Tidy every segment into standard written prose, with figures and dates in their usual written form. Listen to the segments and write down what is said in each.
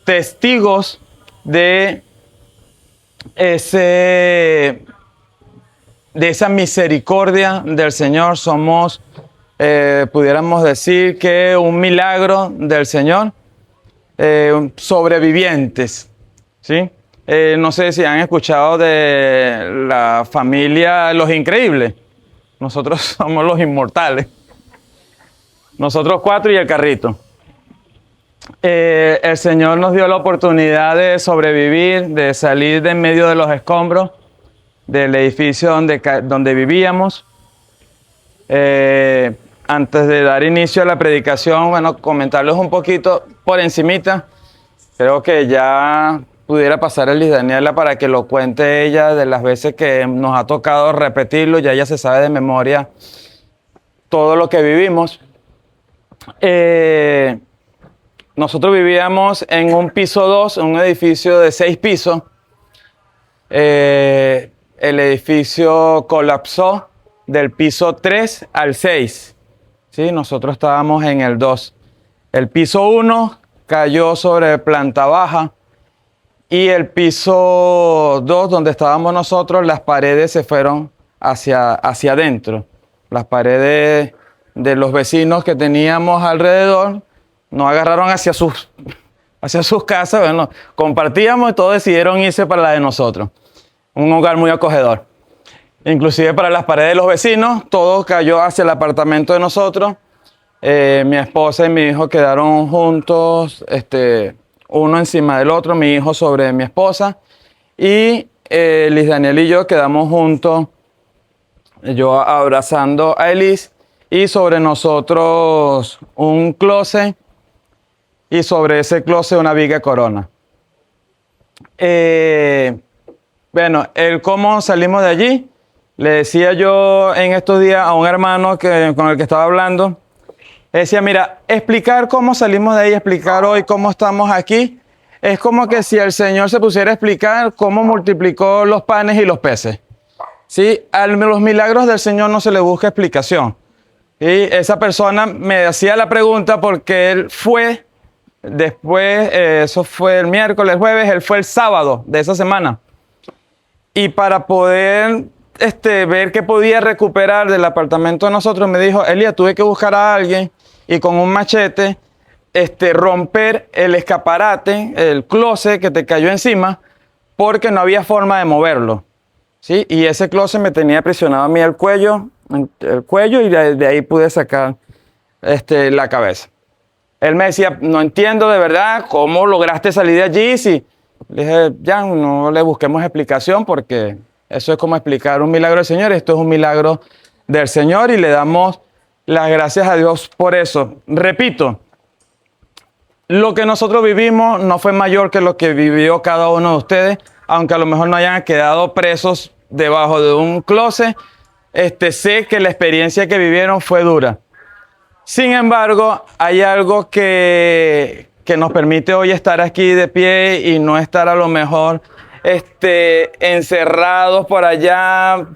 testigos de de esa misericordia del Señor. Somos, pudiéramos decir que un milagro del Señor, sobrevivientes, ¿sí? No sé si han escuchado de la familia Los Increíbles. Nosotros somos los inmortales. Nosotros 4 y el carrito. El Señor nos dio la oportunidad de sobrevivir, de salir de en medio de los escombros del edificio donde vivíamos. Antes de dar inicio a la predicación, bueno, comentarles un poquito por encimita. Creo que ya pudiera pasar el Liz Daniela para que lo cuente ella de las veces que nos ha tocado repetirlo. Ya ella se sabe de memoria todo lo que vivimos. Nosotros vivíamos en un piso 2, en un edificio de 6 pisos. El edificio colapsó del piso 3 al 6. ¿Sí? Nosotros estábamos en el 2. El piso 1 cayó sobre planta baja y el piso 2, donde estábamos nosotros, las paredes se fueron hacia adentro. Las paredes de los vecinos que teníamos alrededor nos agarraron hacia sus casas. Bueno, compartíamos y todos decidieron irse para la de nosotros. Un hogar muy acogedor. Inclusive para las paredes de los vecinos, todo cayó hacia el apartamento de nosotros. Mi esposa y mi hijo quedaron juntos, uno encima del otro, mi hijo sobre mi esposa. Y Liz Daniel y yo quedamos juntos, yo abrazando a Elis, y sobre nosotros un closet, y sobre ese closet una viga corona. Bueno, cómo salimos de allí, le decía yo en estos días a un hermano con el que estaba hablando, decía, mira, explicar cómo salimos de ahí, explicar hoy cómo estamos aquí, es como que si el Señor se pusiera a explicar cómo multiplicó los panes y los peces. ¿Sí? A los milagros del Señor no se le busca explicación. Y esa persona me hacía la pregunta porque él fue, después, eso fue el miércoles, jueves, él fue el sábado de esa semana. Y para poder ver qué podía recuperar del apartamento de nosotros, me dijo, Elías, tuve que buscar a alguien y con un machete romper el escaparate, el closet que te cayó encima, porque no había forma de moverlo. ¿Sí? Y ese closet me tenía presionado a mí el cuello y de ahí pude sacar la cabeza. Él me decía, no entiendo de verdad cómo lograste salir de allí. Si le dije, ya no le busquemos explicación porque eso es como explicar un milagro del Señor. Esto es un milagro del Señor y le damos las gracias a Dios por eso. Repito, lo que nosotros vivimos no fue mayor que lo que vivió cada uno de ustedes, aunque a lo mejor no hayan quedado presos debajo de un closet. Sé que la experiencia que vivieron fue dura. Sin embargo, hay algo que nos permite hoy estar aquí de pie y no estar a lo mejor encerrados por allá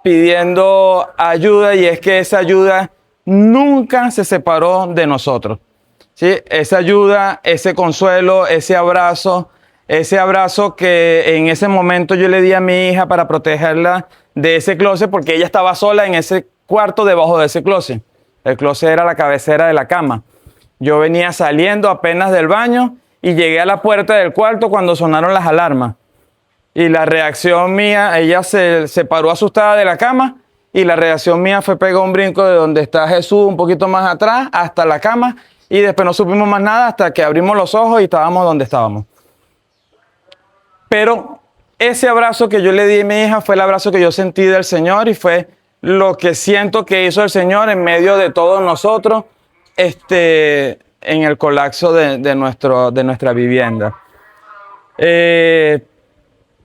pidiendo ayuda, y es que esa ayuda nunca se separó de nosotros. ¿Sí? Esa ayuda, ese consuelo, ese abrazo que en ese momento yo le di a mi hija para protegerla de ese closet, porque ella estaba sola en ese cuarto debajo de ese closet. El closet era la cabecera de la cama. Yo venía saliendo apenas del baño y llegué a la puerta del cuarto cuando sonaron las alarmas. Y la reacción mía, ella se paró asustada de la cama, y la reacción mía fue pegar un brinco de donde está Jesús, un poquito más atrás, hasta la cama, y después no supimos más nada hasta que abrimos los ojos y estábamos donde estábamos. Pero ese abrazo que yo le di a mi hija fue el abrazo que yo sentí del Señor, y fue lo que siento que hizo el Señor en medio de todos nosotros en el colapso de nuestra vivienda.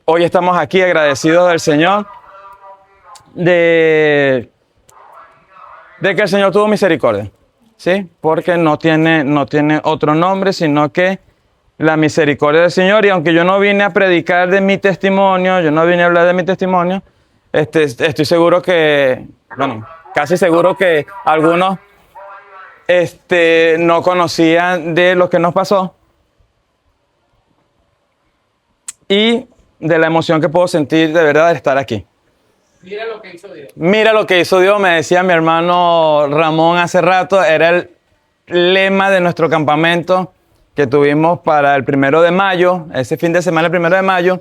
Hoy estamos aquí agradecidos del Señor de que el Señor tuvo misericordia, ¿sí? Porque no tiene otro nombre, sino que la misericordia del Señor. Y aunque yo no vine a predicar de mi testimonio, yo no vine a hablar de mi testimonio, estoy seguro que, bueno, casi seguro que algunos no conocían de lo que nos pasó. y de la emoción que puedo sentir de verdad de estar aquí. Mira lo que hizo Dios. Mira lo que hizo Dios, me decía mi hermano Ramón hace rato, era el lema de nuestro campamento que tuvimos para el 1 de mayo, ese fin de semana, el 1 de mayo.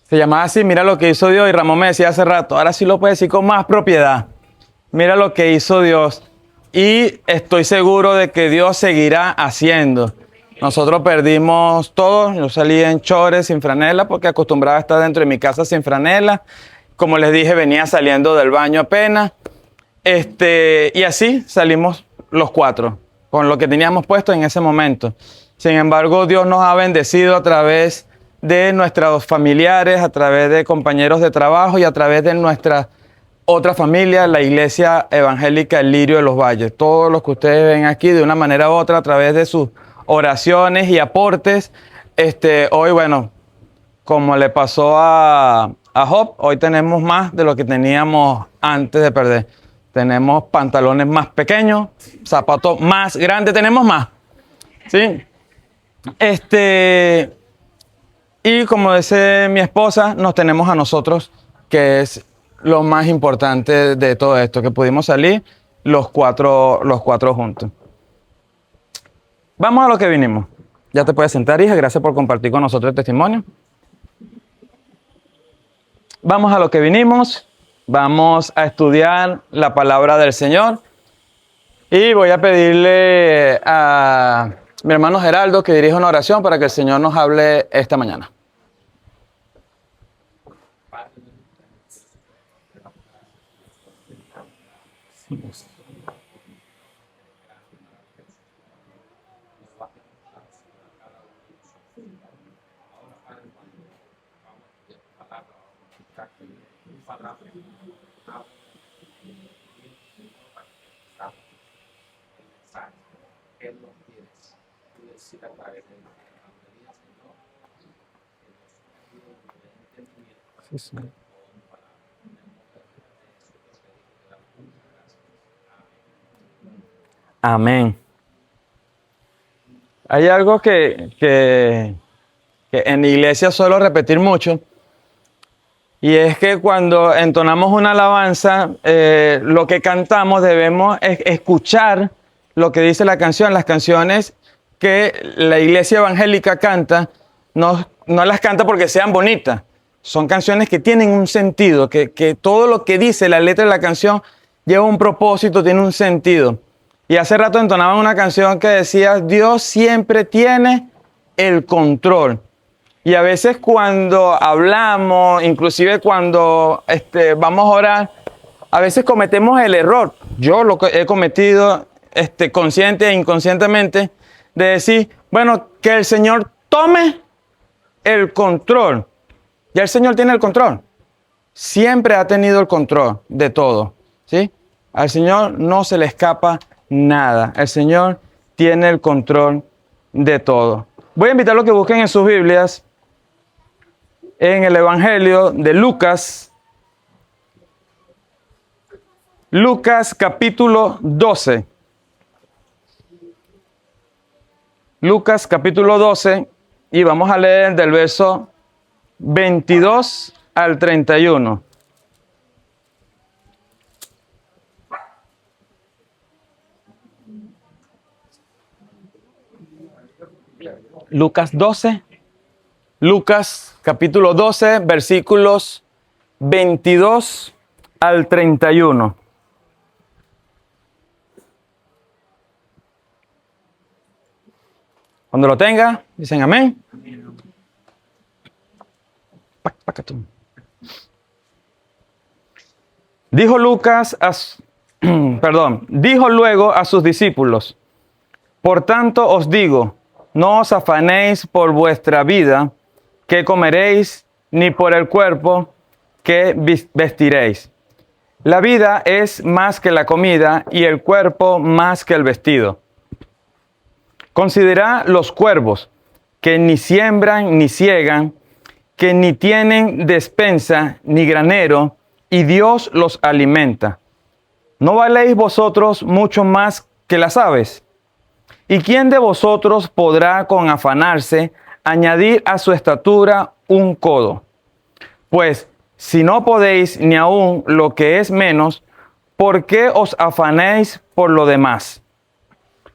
Se llamaba así, mira lo que hizo Dios, y Ramón me decía hace rato, ahora sí lo puedo decir con más propiedad. Mira lo que hizo Dios. Y estoy seguro de que Dios seguirá haciendo. Nosotros perdimos todo. Yo salí en chores, sin franela, porque acostumbraba a estar dentro de mi casa sin franela. Como les dije, venía saliendo del baño apenas. Y así salimos los 4, con lo que teníamos puesto en ese momento. Sin embargo, Dios nos ha bendecido a través de nuestros familiares, a través de compañeros de trabajo y a través de nuestra otra familia, la Iglesia Evangélica El Lirio de los Valles. Todos los que ustedes ven aquí, de una manera u otra, a través de sus oraciones y aportes. Hoy, bueno, como le pasó a Job, hoy tenemos más de lo que teníamos antes de perder. Tenemos pantalones más pequeños, zapatos más grandes, tenemos más. ¿Sí? Y como dice mi esposa, nos tenemos a nosotros, que es lo más importante de todo esto, que pudimos salir los cuatro juntos. Vamos a lo que vinimos. Ya te puedes sentar, hija. Gracias por compartir con nosotros el testimonio. Vamos a lo que vinimos. Vamos a estudiar la palabra del Señor. Y voy a pedirle a mi hermano Geraldo que dirija una oración para que el Señor nos hable esta mañana. Sí. Amén. Hay algo que en la iglesia suelo repetir mucho, y es que cuando entonamos una alabanza, lo que cantamos debemos escuchar lo que dice la canción. Las canciones que la iglesia evangélica canta, no las canta porque sean bonitas. Son canciones que tienen un sentido, que todo lo que dice la letra de la canción lleva un propósito, tiene un sentido. Y hace rato entonaban una canción que decía, Dios siempre tiene el control. Y a veces cuando hablamos, inclusive cuando vamos a orar, a veces cometemos el error. Yo lo he cometido consciente e inconscientemente, de decir, bueno, que el Señor tome el control. Ya el Señor tiene el control. Siempre ha tenido el control de todo, ¿sí? Al Señor no se le escapa nada. El Señor tiene el control de todo. Voy a invitarlos a que busquen en sus Biblias, en el Evangelio de Lucas. Lucas capítulo 12. Lucas capítulo 12, y vamos a leer del verso 22 al 31. Lucas 12. Lucas capítulo 12, versículos 22 al 31. Cuando lo tenga, dicen amén. Dijo dijo luego a sus discípulos, por tanto os digo, no os afanéis por vuestra vida, qué comeréis, ni por el cuerpo, qué vestiréis. La vida es más que la comida y el cuerpo más que el vestido. Considerad los cuervos, que ni siembran ni siegan, que ni tienen despensa ni granero, y Dios los alimenta. ¿No valéis vosotros mucho más que las aves? ¿Y quién de vosotros podrá con afanarse añadir a su estatura un codo. Pues si no podéis ni aun lo que es menos, ¿por qué os afanéis por lo demás?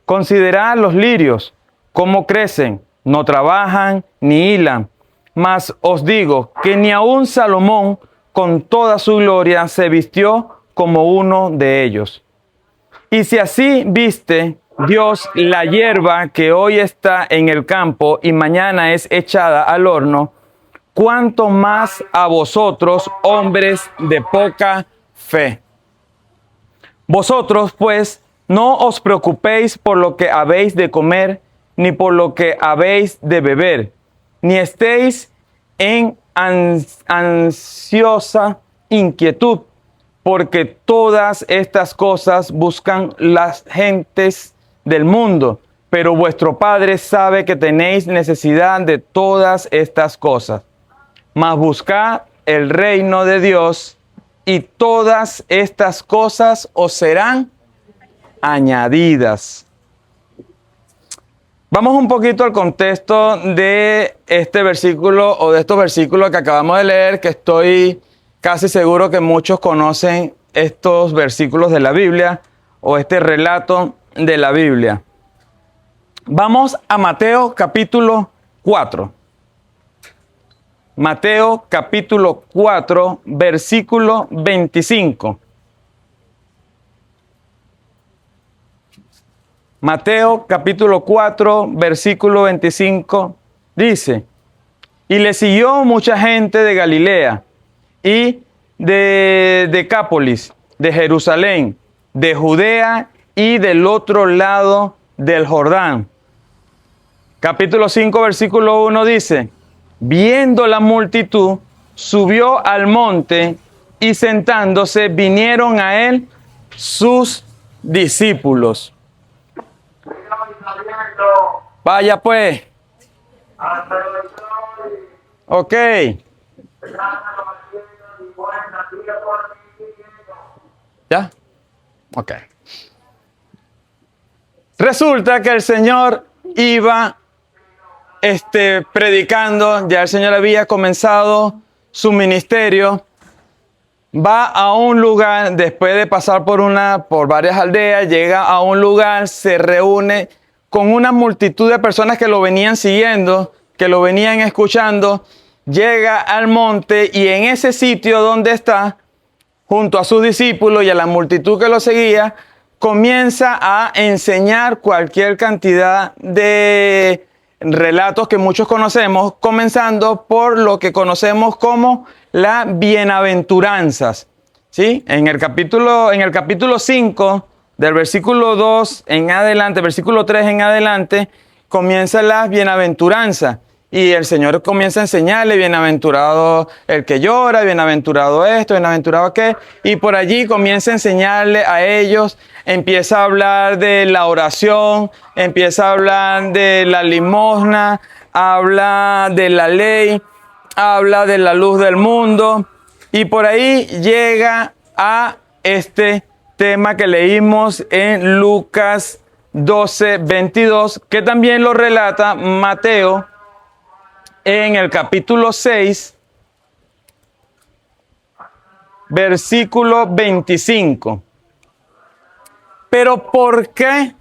Considerad los lirios, cómo crecen, no trabajan ni hilan. Mas os digo que ni aun Salomón, con toda su gloria, se vistió como uno de ellos. Y si así viste Dios la hierba que hoy está en el campo y mañana es echada al horno, ¿cuánto más a vosotros, hombres de poca fe? Vosotros, pues, no os preocupéis por lo que habéis de comer, ni por lo que habéis de beber, ni estéis en ansiosa inquietud, porque todas estas cosas buscan las gentes del mundo, pero vuestro Padre sabe que tenéis necesidad de todas estas cosas. Mas buscad el reino de Dios, y todas estas cosas os serán añadidas. Vamos un poquito al contexto de este versículo o de estos versículos que acabamos de leer, que estoy casi seguro que muchos conocen estos versículos de la Biblia o este relato de la Biblia. Vamos a Mateo capítulo 4. Mateo capítulo 4, versículo 25. Mateo capítulo 4, versículo 25 dice: y le siguió mucha gente de Galilea y de Decápolis, de Jerusalén, de Judea y del otro lado del Jordán. Capítulo 5, versículo 1 dice: viendo la multitud, subió al monte y sentándose vinieron a él sus discípulos. Vaya pues. Ok. ¿Ya? Ok. Resulta que el Señor iba predicando, ya el Señor había comenzado su ministerio, va a un lugar, después de pasar por varias aldeas, llega a un lugar, se reúne con una multitud de personas que lo venían siguiendo, que lo venían escuchando, llega al monte y en ese sitio donde está, junto a sus discípulos y a la multitud que lo seguía, comienza a enseñar cualquier cantidad de relatos que muchos conocemos, comenzando por lo que conocemos como las bienaventuranzas. ¿Sí? En el capítulo 5, del versículo 2 en adelante, versículo 3 en adelante, comienza las bienaventuranzas. Y el Señor comienza a enseñarle: bienaventurado el que llora, bienaventurado esto, bienaventurado aquello. Y por allí comienza a enseñarle a ellos, empieza a hablar de la oración, empieza a hablar de la limosna, habla de la ley, habla de la luz del mundo. Y por ahí llega a este tema que leímos en Lucas 12, 22, que también lo relata Mateo en el capítulo 6, versículo 25. Pero ¿por qué,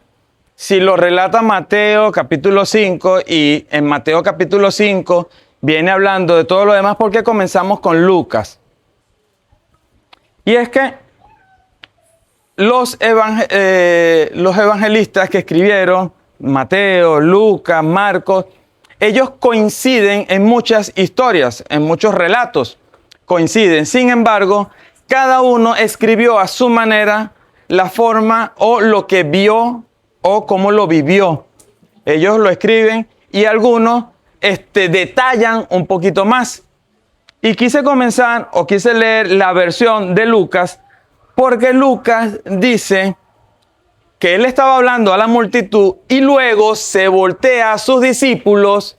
si lo relata Mateo capítulo 5 y en Mateo capítulo 5 viene hablando de todo lo demás, por qué comenzamos con Lucas? Y es que los evangelistas que escribieron, Mateo, Lucas, Marcos, ellos coinciden en muchas historias, en muchos relatos, coinciden. Sin embargo, cada uno escribió a su manera la forma o lo que vio o cómo lo vivió. Ellos lo escriben y algunos detallan un poquito más. Y quise leer la versión de Lucas, porque Lucas dice que él estaba hablando a la multitud y luego se voltea a sus discípulos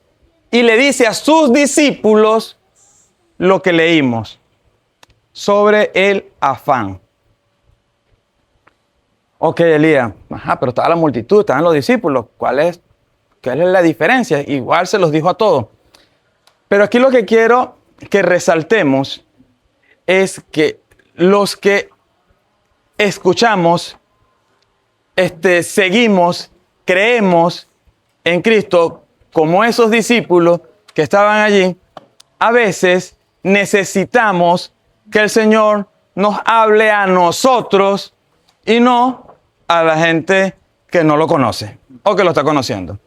y le dice a sus discípulos lo que leímos sobre el afán. Ok, Elías, pero estaba la multitud, estaban los discípulos. ¿Cuál es la diferencia? Igual se los dijo a todos. Pero aquí lo que quiero que resaltemos es que los que escuchamos, seguimos, creemos en Cristo, como esos discípulos que estaban allí, a veces necesitamos que el Señor nos hable a nosotros y no a la gente que no lo conoce o que lo está conociendo.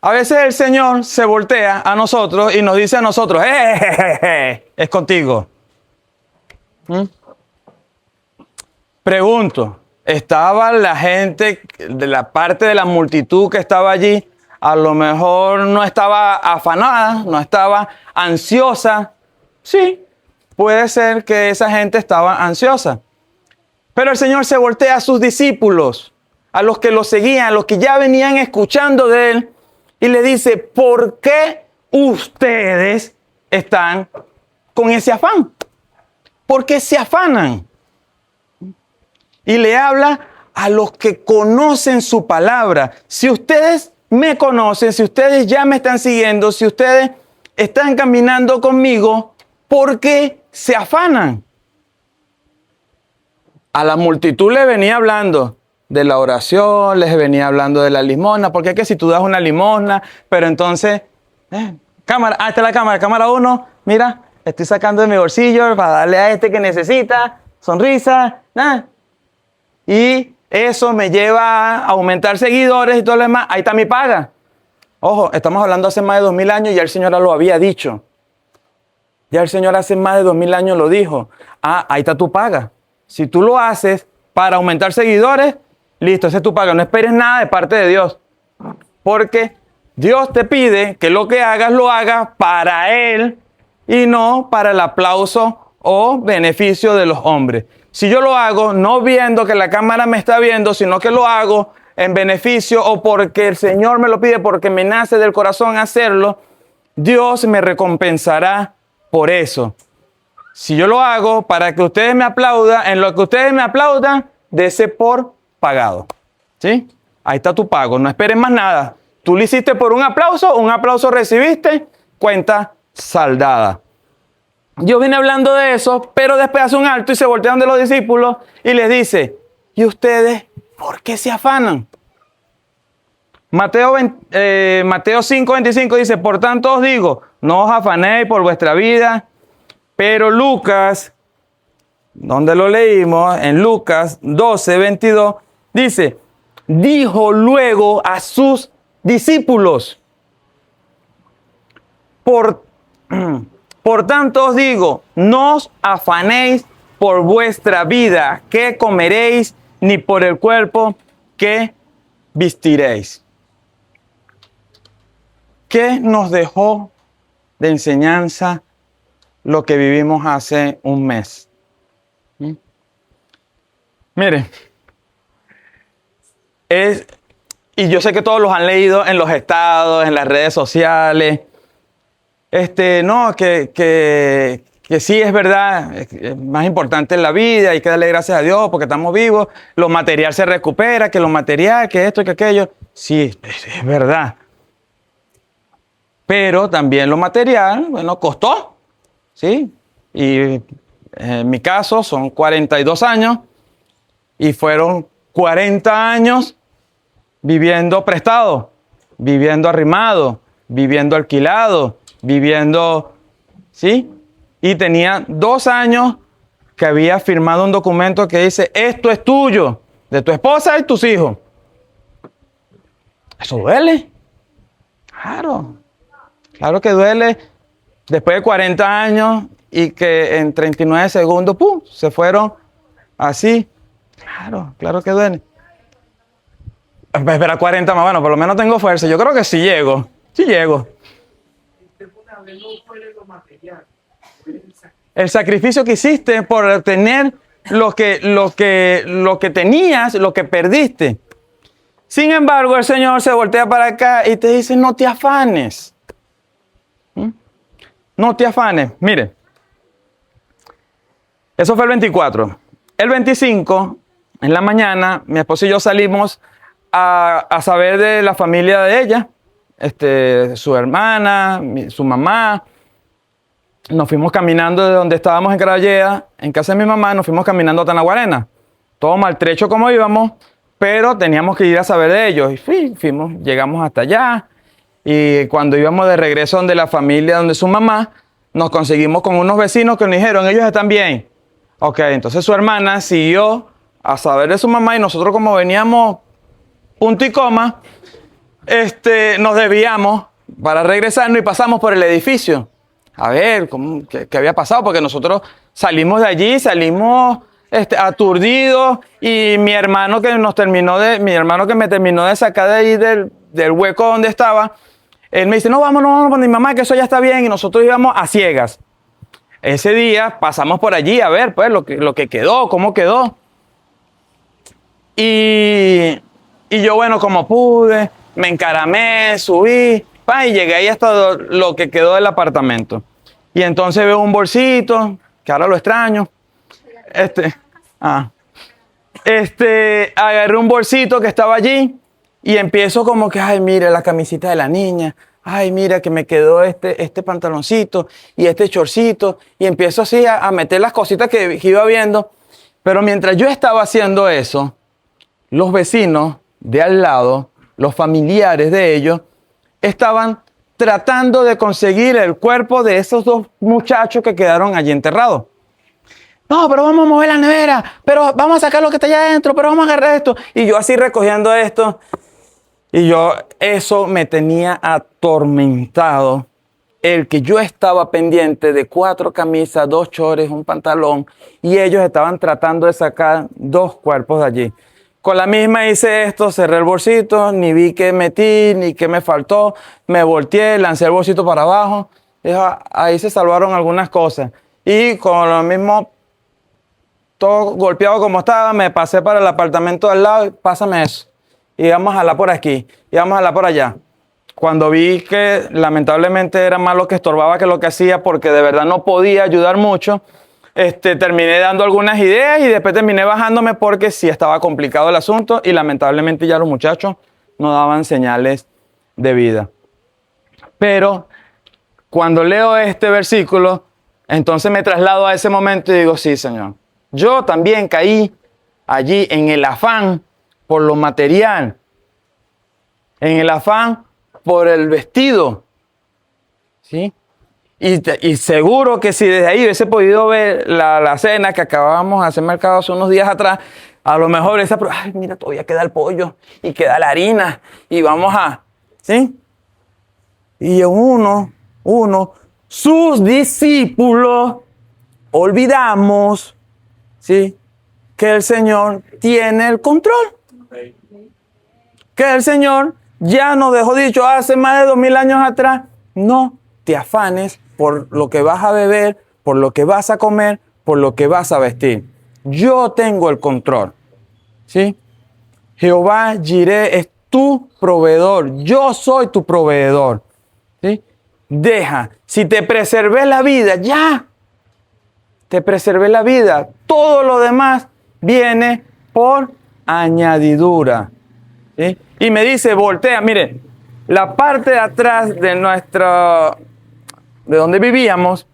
A veces el Señor se voltea a nosotros y nos dice a nosotros, es contigo. Pregunto, ¿estaba la gente de la parte de la multitud que estaba allí? A lo mejor no estaba afanada, no estaba ansiosa. Sí, puede ser que esa gente estaba ansiosa. Pero el Señor se voltea a sus discípulos, a los que lo seguían, a los que ya venían escuchando de Él, y le dice, ¿por qué ustedes están con ese afán? ¿Por qué se afanan? Y le habla a los que conocen su palabra. Si ustedes me conocen, si ustedes ya me están siguiendo, si ustedes están caminando conmigo, ¿por qué se afanan? A la multitud le venía hablando de la oración, les venía hablando de la limosna, porque es que si tú das una limosna, pero entonces, cámara, ahí está la cámara, cámara 1, mira, estoy sacando de mi bolsillo para darle a este que necesita, sonrisa, nada. Y eso me lleva a aumentar seguidores y todo lo demás. Ahí está mi paga. Ojo, estamos hablando hace más de 2000 años y ya el Señor lo había dicho. Ya el Señor hace más de 2000 años lo dijo. Ahí está tu paga. Si tú lo haces para aumentar seguidores, listo, esa es tu paga. No esperes nada de parte de Dios. Porque Dios te pide que lo que hagas, lo hagas para Él y no para el aplauso o beneficio de los hombres. Si yo lo hago no viendo que la cámara me está viendo, sino que lo hago en beneficio o porque el Señor me lo pide, porque me nace del corazón hacerlo, Dios me recompensará por eso. Si yo lo hago para que ustedes me aplaudan, en lo que ustedes me aplaudan, dése por pagado. ¿Sí? Ahí está tu pago, no esperes más nada. Tú lo hiciste por un aplauso recibiste, cuenta saldada. Dios viene hablando de eso, pero después hace un alto y se voltean de los discípulos y les dice, ¿y ustedes por qué se afanan? Mateo 5:25 dice, por tanto os digo, no os afanéis por vuestra vida. Pero Lucas, donde lo leímos, en Lucas 12:22, dice, dijo luego a sus discípulos, por tanto os digo, no os afanéis por vuestra vida, qué comeréis, ni por el cuerpo, qué vestiréis. ¿Qué nos dejó de enseñanza lo que vivimos hace un mes? Mire, y yo sé que todos los han leído en los estados, en las redes sociales. No, que sí es verdad, es más importante en la vida, hay que darle gracias a Dios porque estamos vivos, lo material se recupera, que lo material, que esto, que aquello. Sí, es verdad. Pero también lo material, bueno, costó, ¿sí? Y en mi caso son 42 años y fueron 40 años viviendo prestado, viviendo arrimado, viviendo alquilado, viviendo, ¿sí? Y tenía 2 años que había firmado un documento que dice, esto es tuyo, de tu esposa y tus hijos. ¿Eso duele? Claro que duele. Después de 40 años y que en 39 segundos, ¡pum!, se fueron así. Claro que duele. Espera 40 más, bueno, por lo menos tengo fuerza. Yo creo que sí llego. El sacrificio que hiciste por obtener lo que tenías, lo que perdiste. Sin embargo, el Señor se voltea para acá y te dice, no te afanes. No te afanes. Mire, eso fue el 24. El 25, en la mañana, mi esposo y yo salimos a saber de la familia de ella, su hermana, su mamá, nos fuimos caminando de donde estábamos en Caralleda, en casa de mi mamá, nos fuimos caminando a Tanaguarena. Todo maltrecho como íbamos, pero teníamos que ir a saber de ellos. Y fuimos, llegamos hasta allá. Y cuando íbamos de regreso donde la familia, donde su mamá, nos conseguimos con unos vecinos que nos dijeron, ellos están bien. Ok, entonces su hermana siguió a saber de su mamá y nosotros como veníamos punto y coma, nos desviamos para regresarnos y pasamos por el edificio. A ver, ¿qué había pasado? Porque nosotros salimos de allí, salimos aturdidos y mi hermano que me terminó de sacar de ahí del hueco donde estaba, él me dice, no, vámonos con mi mamá, que eso ya está bien, y nosotros íbamos a ciegas. Ese día pasamos por allí a ver, pues, lo que quedó, cómo quedó. Y yo, bueno, como pude, me encaramé, subí, y llegué ahí hasta lo que quedó del apartamento. Y entonces veo un bolsito, que ahora lo extraño. Agarré un bolsito que estaba allí y empiezo como que, ay, mira la camisita de la niña. Ay, mira que me quedó este pantaloncito y este shortcito. Y empiezo así a meter las cositas que iba viendo. Pero mientras yo estaba haciendo eso, los vecinos de al lado, los familiares de ellos, estaban tratando de conseguir el cuerpo de esos dos muchachos que quedaron allí enterrados. No, pero vamos a mover la nevera, pero vamos a sacar lo que está allá adentro, pero vamos a agarrar esto. Y yo así recogiendo esto. Y eso me tenía atormentado. El que yo estaba pendiente de 4 camisas, 2 chores, un pantalón. Y ellos estaban tratando de sacar 2 cuerpos de allí. Con la misma hice esto, cerré el bolsito, ni vi qué metí, ni qué me faltó. Me volteé, lancé el bolsito para abajo. Ahí se salvaron algunas cosas. Y con lo mismo, todo golpeado como estaba, me pasé para el apartamento al lado y pásame eso. Y vamos a jalar por aquí, y vamos a jalar por allá. Cuando vi que lamentablemente era más lo que estorbaba que lo que hacía, porque de verdad no podía ayudar mucho, terminé dando algunas ideas y después terminé bajándome porque sí estaba complicado el asunto y lamentablemente ya los muchachos no daban señales de vida. Pero cuando leo este versículo, entonces me traslado a ese momento y digo, sí, Señor, yo también caí allí en el afán por lo material, en el afán por el vestido, ¿sí? Y seguro que si desde ahí hubiese podido ver la cena que acabábamos de hacer mercado hace unos días atrás, a lo mejor ay, mira, todavía queda el pollo y queda la harina y vamos ¿sí? Y sus discípulos, olvidamos, ¿sí?, que el Señor tiene el control. Que el Señor ya nos dejó dicho hace más de 2000 años atrás, no te afanes por lo que vas a beber, por lo que vas a comer, por lo que vas a vestir. Yo tengo el control, ¿sí? Jehová Jireh es tu proveedor. Yo soy tu proveedor, ¿sí? Si te preservé la vida, ya. Te preservé la vida. Todo lo demás viene por añadidura, ¿sí? Y me dice, voltea, mire, la parte de atrás de donde vivíamos,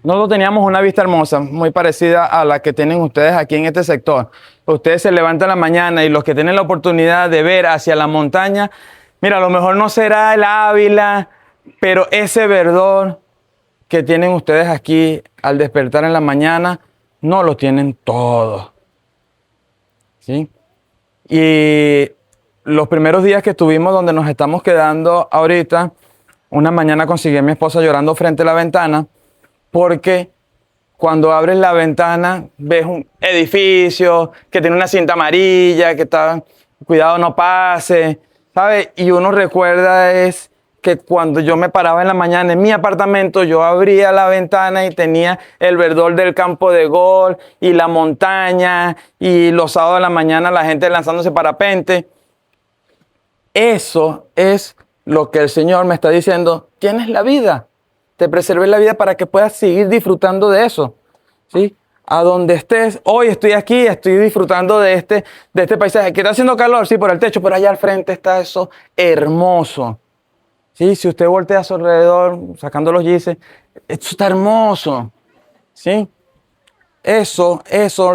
nosotros teníamos una vista hermosa, muy parecida a la que tienen ustedes aquí en este sector. Ustedes se levantan en la mañana y los que tienen la oportunidad de ver hacia la montaña, mira, a lo mejor no será el Ávila, pero ese verdor que tienen ustedes aquí al despertar en la mañana, no lo tienen todos, ¿sí? Y los primeros días que estuvimos donde nos estamos quedando ahorita, una mañana conseguí a mi esposa llorando frente a la ventana, porque cuando abres la ventana ves un edificio que tiene una cinta amarilla, que está, cuidado no pase, ¿sabes? Y uno recuerda es que cuando yo me paraba en la mañana en mi apartamento, yo abría la ventana y tenía el verdor del campo de golf y la montaña y los sábados de la mañana la gente lanzándose parapente. Eso es lo que el Señor me está diciendo. Tienes la vida. Te preservé la vida para que puedas seguir disfrutando de eso, ¿sí? A donde estés. Hoy estoy aquí, estoy disfrutando de este paisaje. ¿Que está haciendo calor? Sí, por el techo, pero allá al frente está eso hermoso, Sí, si usted voltea a su alrededor, sacando los gises, esto está hermoso. ¿Sí? Eso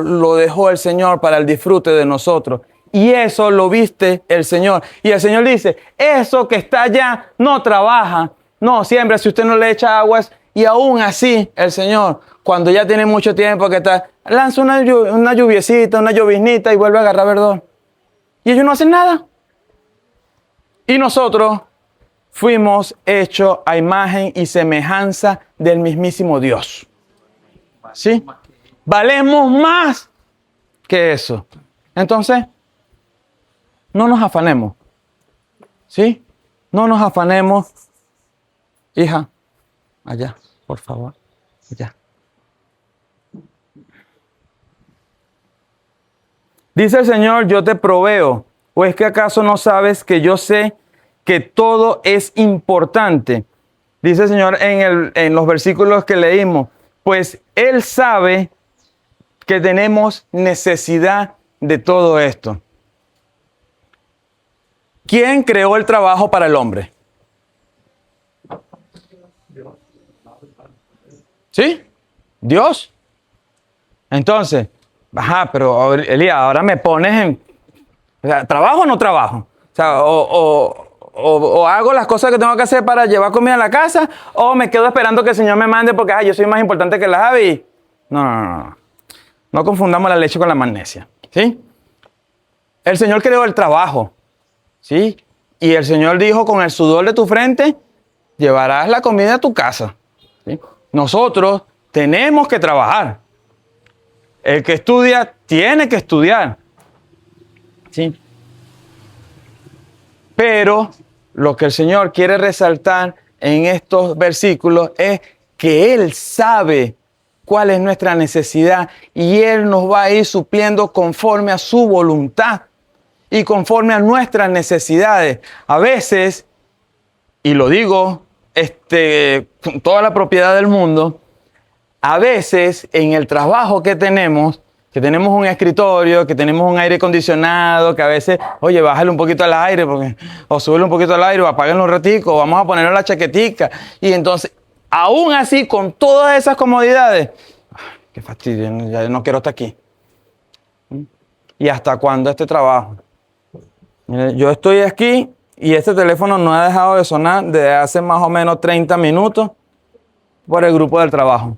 lo dejó el Señor para el disfrute de nosotros. Y eso lo viste el Señor. Y el Señor dice, eso que está allá no trabaja, no siembra si usted no le echa aguas. Y aún así, el Señor, cuando ya tiene mucho tiempo que está, lanza una lluviecita, una lloviznita y vuelve a agarrar verdor. Y ellos no hacen nada. Y nosotros fuimos hechos a imagen y semejanza del mismísimo Dios. ¿Sí? Valemos más que eso. Entonces, no nos afanemos. ¿Sí? No nos afanemos. Hija, allá, por favor. Allá. Dice el Señor, yo te proveo. ¿O es que acaso no sabes que yo sé que todo es importante? Dice el Señor en los versículos que leímos. Pues Él sabe que tenemos necesidad de todo esto. ¿Quién creó el trabajo para el hombre? ¿Sí? Dios. Entonces, pero Elías, ahora me pones en... O sea, ¿trabajo o no trabajo? O sea, o hago las cosas que tengo que hacer para llevar comida a la casa, o me quedo esperando que el Señor me mande porque yo soy más importante que las aves. No. No confundamos la leche con la magnesia. ¿Sí? El Señor creó el trabajo. ¿Sí? Y el Señor dijo, con el sudor de tu frente, llevarás la comida a tu casa. ¿Sí? Nosotros tenemos que trabajar. El que estudia, tiene que estudiar. ¿Sí? Pero lo que el Señor quiere resaltar en estos versículos es que Él sabe cuál es nuestra necesidad y Él nos va a ir supliendo conforme a su voluntad y conforme a nuestras necesidades. A veces, y lo digo con toda la propiedad del mundo, a veces en el trabajo que tenemos un escritorio, que tenemos un aire acondicionado, que a veces, oye, bájale un poquito al aire, o súbele un poquito al aire, o apáguenlo un ratico, o vamos a ponerle la chaquetica. Y entonces, aún así, con todas esas comodidades, qué fastidio, ya no quiero estar aquí. ¿Y hasta cuándo este trabajo? Mire, yo estoy aquí y este teléfono no ha dejado de sonar desde hace más o menos 30 minutos por el grupo del trabajo.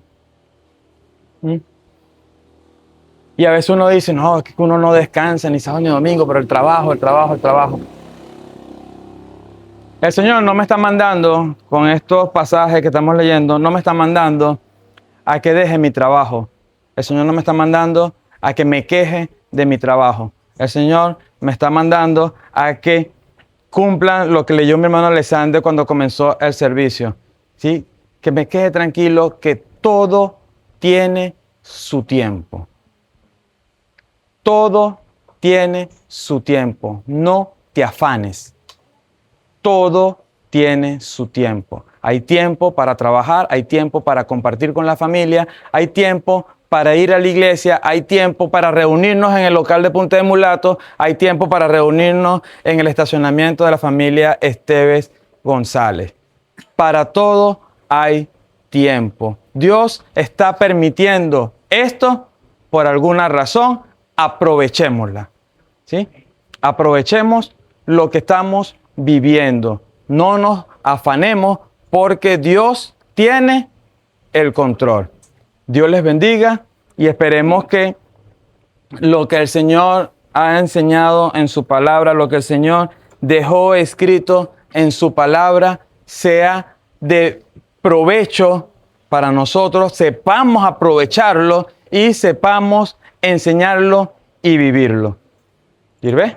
Y a veces uno dice, no, es que uno no descansa ni sábado ni domingo, pero el trabajo. El Señor no me está mandando, con estos pasajes que estamos leyendo, no me está mandando a que deje mi trabajo. El Señor no me está mandando a que me queje de mi trabajo. El Señor me está mandando a que cumplan lo que leyó mi hermano Alexander cuando comenzó el servicio. ¿Sí? Que me quede tranquilo, que todo tiene su tiempo. Todo tiene su tiempo. No te afanes. Todo tiene su tiempo. Hay tiempo para trabajar, hay tiempo para compartir con la familia, hay tiempo para ir a la iglesia, hay tiempo para reunirnos en el local de Punta de Mulato, hay tiempo para reunirnos en el estacionamiento de la familia Esteves González. Para todo hay tiempo. Dios está permitiendo esto por alguna razón. Aprovechémosla, ¿sí? Aprovechemos lo que estamos viviendo. No nos afanemos porque Dios tiene el control. Dios les bendiga y esperemos que lo que el Señor ha enseñado en su palabra, lo que el Señor dejó escrito en su palabra, sea de provecho para nosotros, sepamos aprovecharlo y sepamos enseñarlo y vivirlo. ¿Sirve?